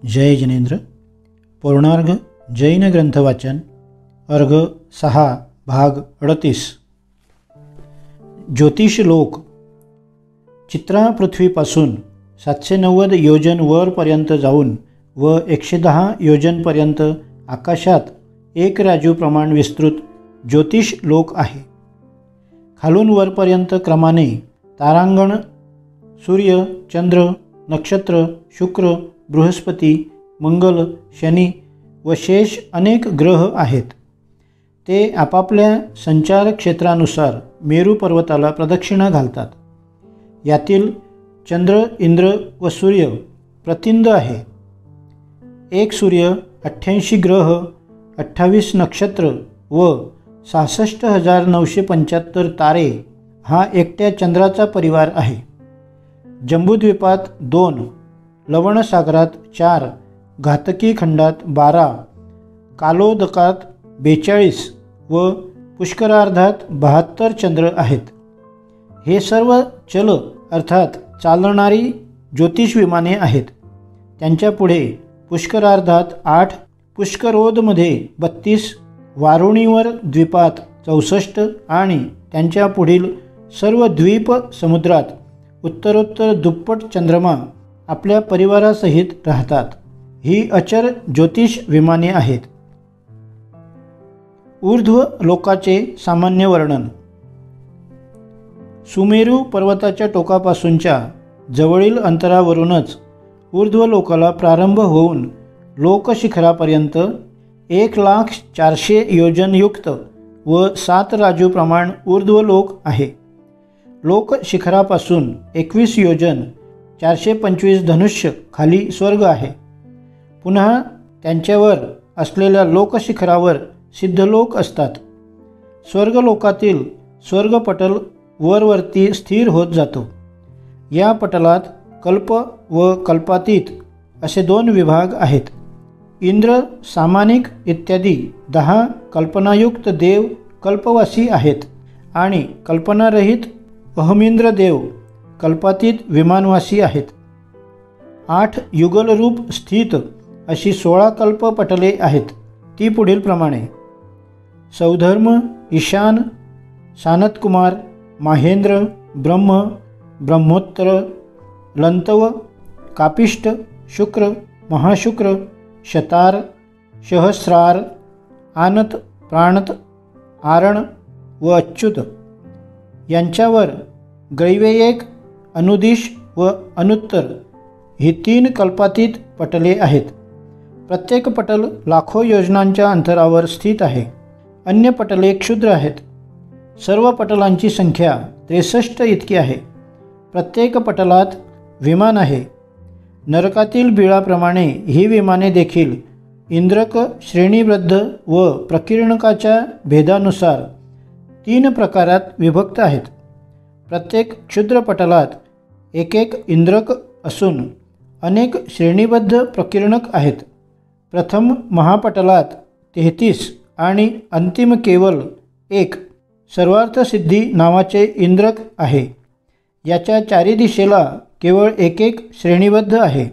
जय जिनेंद्र। पौर्णार्घ जैन ग्रंथ वाचन अर्घ 6 भाग 38। ज्योतिषलोक चित्रा पृथ्वीपासून 790 योजन वरपर्यंत जाऊन व 110 योजनपर्यंत आकाशात एक राजू प्रमाण विस्तृत ज्योतिषलोक आहे। खालून वरपर्यंत क्रमाने तारांगण, सूर्य, चंद्र, नक्षत्र, शुक्र, बृहस्पती, मंगल, शनी व शेष अनेक ग्रह आहेत। ते आपापल्या संचार क्षेत्रानुसार मेरू पर्वताला प्रदक्षिणा घालतात। यातील चंद्र, इंद्र व सूर्य प्रतिंद आहे। एक सूर्य, 88 ग्रह, 28 नक्षत्र व 66,975 तारे हा एकट्या चंद्राचा परिवार आहे। जंबूद्वीपात 2, लवणसागरात 4, घातकी खंडात 12, कालोदकात 42 व पुष्करार्धात 72 चंद्र आहेत। हे सर्व चल अर्थात चालणारी ज्योतिष विमाने आहेत। त्यांच्या पुढे पुष्करार्धात 8, पुष्करोदमध्ये 32, वारुणीवर द्वीपात 64 आणि त्यांच्या पुढील सर्व द्वीप समुद्रात उत्तरोत्तर दुप्पट चंद्रमा आपल्या परिवारासहित राहतात। ही अचर ज्योतिष विमाने आहेत। ऊर्ध्व लोकाचे सामान्य वर्णन। सुमेरू पर्वताच्या टोकापासूनच्या जवळील अंतरावरूनच ऊर्ध्व लोकाला प्रारंभ होऊन लोकशिखरापर्यंत 1,04,000 योजनयुक्त व 7 राजू प्रमाण ऊर्ध्व लोक आहे। लोकशिखरापासून 21 योजन 425 धनुष्य खाली स्वर्ग आहे। पुन्हा त्यांच्यावर असलेल्या लोकशिखरावर सिद्धलोक असतात। स्वर्गलोकातील स्वर्गपटल वरवरती स्थिर होत जातो। या पटलात कल्प व कल्पातीत असे 2 विभाग आहेत। इंद्र, सामानिक इत्यादी 10 कल्पनायुक्त देव कल्पवासी आहेत आणि कल्पनारहित अहमिंद्र देव कल्पातीत विमानवासी आहेत। 8 युगलरूप स्थित अशी 16 कल्पपटले आहेत। ती पुढील प्रमाणे: सौधर्म, ईशान, सानतकुमार, माहेंद्र, ब्रह्म, ब्रह्मोत्तर, लंतव, कापिष्ट, शुक्र, महाशुक्र, शतार, सहस्रार, आनत, प्राणत, आरण व अच्युत। यांच्यावर ग्रैवेयक, अनुदिश व अनुत्तर ही 3 कल्पातीत पटले आहेत। प्रत्येक पटल लाखो योजनांच्या अंतरावर स्थित आहे। अन्य पटले क्षुद्र आहेत। सर्व पटलांची संख्या 63 इतकी आहे। प्रत्येक पटलात विमान आहे। नरकातील बिळाप्रमाणे ही विमाने देखील इंद्रक, श्रेणीबद्ध व प्रकीर्णकाच्या भेदानुसार 3 प्रकारात विभक्त आहेत। प्रत्येक क्षुद्रपटलात एक इंद्रक असून अनेक श्रेणीबद्ध प्रकीर्णक आहेत। प्रथम महापटलात 33 आणि अंतिम केवल 1 सर्वार्थसिद्धी नावाचे इंद्रक आहे। याच्या 4 दिशेला केवळ एक श्रेणीबद्ध आहे।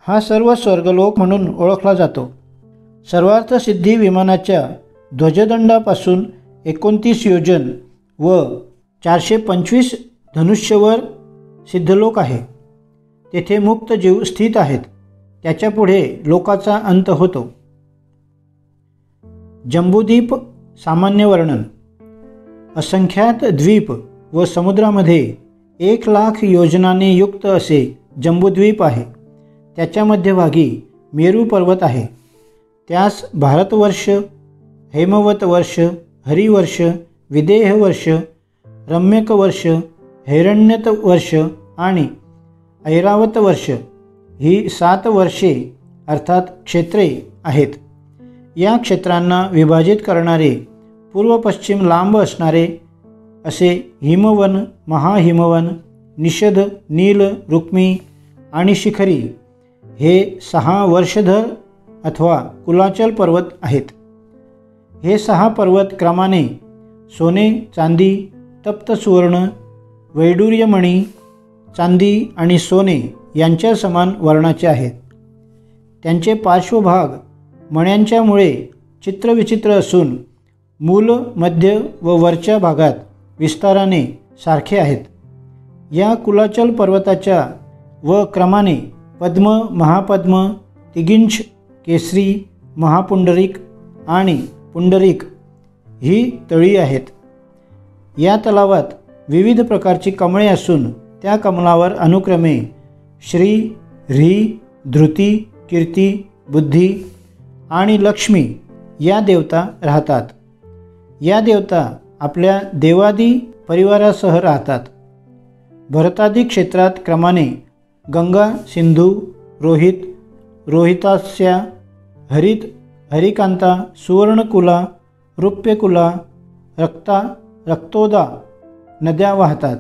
हा सर्व स्वर्गलोक म्हणून ओळखला जातो। सर्वार्थसिद्धी विमानाच्या ध्वजदंडापासून 29 योजन व 425 धनुष्यवर सिद्धलोक आहे। तेथे मुक्त जीव स्थित आहेत। त्याच्या पुढे लोकाचा अंत होतो। जंबूद्वीप सामान्य वर्णन। असंख्यात द्वीप व समुद्रामध्ये 1,00,000 योजनाने युक्त असे जंबूद्वीप आहे। त्याच्या मध्यभागी मेरू पर्वत आहे। त्यास भारतवर्ष, हेमवत वर्ष, हरिवर्ष, विदेह वर्ष, रम्यक वर्ष, हैरण्यत वर्ष आणि ऐरावत वर्ष ही 7 वर्षे अर्थात क्षेत्रे आहेत। या क्षेत्रांना विभाजित करणारे पूर्व पश्चिम लांब असणारे असे हिमवन, महाहिमवन, निषद, नील, रुक्मी आणि शिखरी हे 6 वर्षधर अथवा कुलाचल पर्वत आहेत। हे 6 पर्वत क्रमाने सोने, चांदी, तप्त सुवर्ण, वैडूर्यमणी, चांदी आणि सोने यांच्या समान वर्णाचे आहेत। त्यांचे पार्श्वभाग मण्यांच्या मुळे चित्रविचित्र असून मूल, मध्य व वरच्या भागात विस्ताराने सारखे आहेत. या कुलाचल पर्वताच्या व क्रमाने पद्म, महापद्म, तिगिंछ, केसरी, महापुंडरीक आणि पुंडरीक ही तळी आहेत. या तलावात विविध प्रकारची कमळे असून त्या कमलावर अनुक्रमे श्री, ह्री, धृती, कीर्ती, बुद्धी आणि लक्ष्मी या देवता राहतात. या देवता आपल्या देवादी परिवारासह राहतात. भरतादी क्षेत्रात क्रमाने गंगा, सिंधू, रोहित, रोहितास्या, हरित, हरिकांता, सुवर्णकुला, रुप्यकुला, रक्ता, रक्तोदा नद्या वाहतात.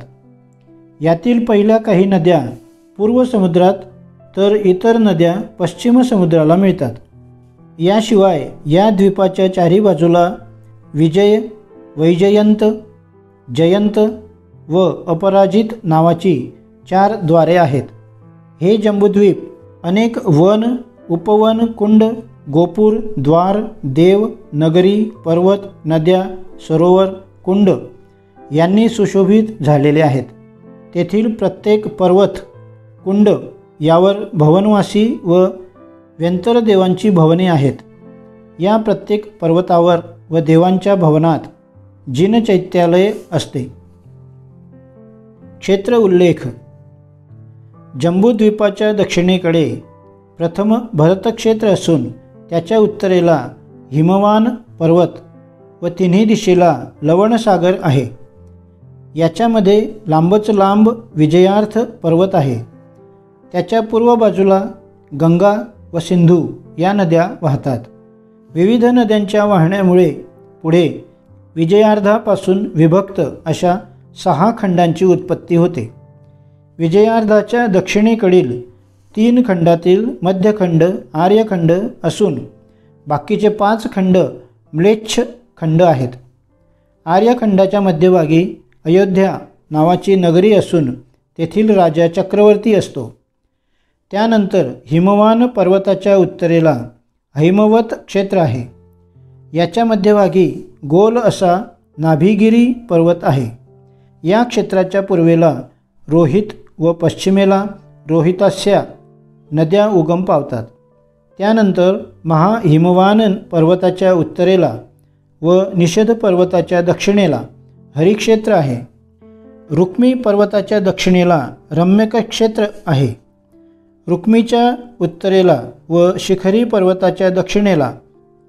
यातील पहिल्या काही नद्या पूर्व समुद्रात तर इतर नद्या पश्चिम समुद्राला मिळतात. याशिवाय या द्वीपाच्या चारी बाजूला विजय, वैजयंत, जयंत व अपराजित नावाची 4 द्वारे आहेत. हे जंबूद्वीप अनेक वन, उपवन, कुंड, गोपूर, द्वार, देव, नगरी, पर्वत, नद्या, सरोवर, कुंड यांनी सुशोभित झालेले आहेत. तेथील प्रत्येक पर्वत, कुंड यावर भवनवासी व व्यंतरदेवांची भवने आहेत. या प्रत्येक पर्वतावर व देवांच्या भवनात जिनचैत्यालय असते. क्षेत्र उल्लेख. जंबूद्वीपाच्या दक्षिणेकडे प्रथम भरतक्षेत्र असून त्याच्या उत्तरेला हिमवान पर्वत व तिन्ही दिशेला लवणसागर आहे. याच्यामध्ये लांबच लांब विजयार्थ पर्वत आहे. त्याच्या पूर्व बाजूला गंगा व सिंधू या नद्या वाहतात. विविध नद्यांच्या वाहण्यामुळे पुढे विजयार्धापासून विभक्त अशा 6 खंडांची उत्पत्ती होते. विजयार्धाच्या दक्षिणेकडील 3 खंडातील मध्यखंड आर्यखंड असून बाकीचे 5 खंड म्लेच्छ खंड आहेत. आर्यखंडाच्या मध्यभागी अयोध्या नावाची नगरी असून तेथील राजा चक्रवर्ती असतो. त्यानंतर हिमवान पर्वताच्या उत्तरेला हैमवत क्षेत्र आहे. याच्या मध्यभागी गोल असा नाभिगिरी पर्वत आहे. या क्षेत्राच्या पूर्वेला रोहित व पश्चिमेला रोहितास्या नद्या उगम पावतात. त्यानंतर महाहिमवान पर्वताच्या उत्तरेला व निषद पर्वताच्या दक्षिणेला हरिक्षेत्र आहे. रुक्मी पर्वताच्या दक्षिणेला रम्यक क्षेत्र आहे. रुक्मीच्या उत्तरेला व शिखरी पर्वताच्या दक्षिणेला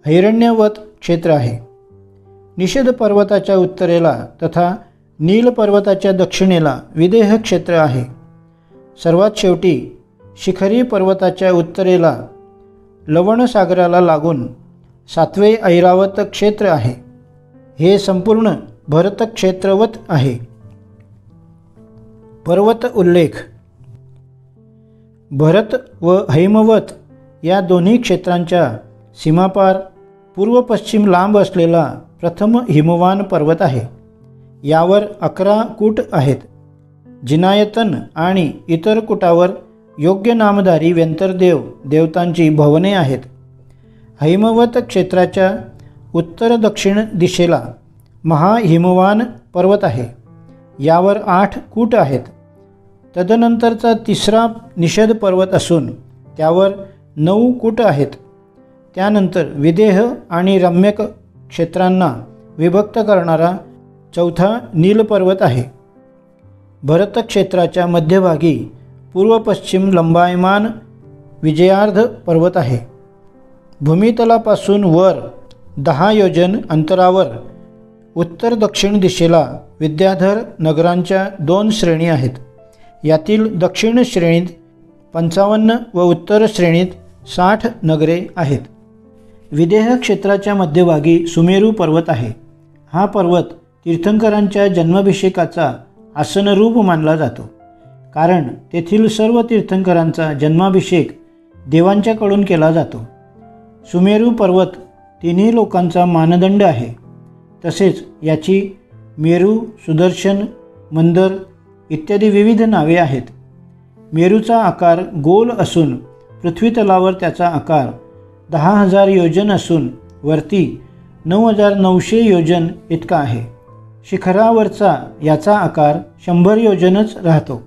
हैरण्यवत क्षेत्र आहे. निषद पर्वताच्या उत्तरेला तथा नील पर्वताच्या दक्षिणेला विदेह क्षेत्र आहे. सर्वात शेवटी शिखरी पर्वताच्या उत्तरेला लवणसागराला लागून 7वे ऐरावत क्षेत्र आहे. हे संपूर्ण भरतक्षेत्रवत आहे. पर्वत उल्लेख. भरत व हैमवत या दोन्ही क्षेत्रांच्या सीमापार पूर्व पश्चिम लांब असलेला प्रथम हिमवान पर्वत आहे. यावर 11 कूट आहेत. जिनायतन आणि इतर कूटावर योग्य नामधारी व्यंतरदेव देवतांची भवने आहेत. हैमवत क्षेत्राच्या उत्तर दक्षिण दिशेला महाहिमवान पर्वत आहे. यावर 8 कूट आहेत. तदनंतरचा 3रा निषद पर्वत असून त्यावर 9 कूट आहेत. त्यानंतर विदेह आणि रम्यक क्षेत्रांना विभक्त करणारा 4था नील पर्वत आहे. भरत क्षेत्राच्या मध्यभागी पूर्व पश्चिम लंबायमान विजयार्ध पर्वत आहे. भूमितलापासून वर 10 योजन अंतरावर उत्तर दक्षिण दिशेला विद्याधर नगरांच्या 2 श्रेणी आहेत. यातील दक्षिण श्रेणीत 55 व उत्तर श्रेणीत 60 नगरे आहेत. विदेह क्षेत्राच्या मध्यभागी सुमेरू पर्वत आहे. हा पर्वत तीर्थंकरांच्या जन्माभिषेकाचा आसनरूप मानला जातो, कारण तेथील सर्व तीर्थंकरांचा जन्माभिषेक देवांच्याकडून केला जातो. सुमेरू पर्वत तिन्ही लोकांचा मानदंड आहे. तसेच याची मेरू, सुदर्शन, मंदर इत्यादी विविध नावे आहेत. मेरूचा आकार गोल असून पृथ्वीतलावर त्याचा आकार 10,000 योजन असून वरती 9,900 योजन इतका आहे. शिखरावरचा याचा आकार 100 योजनच राहतो.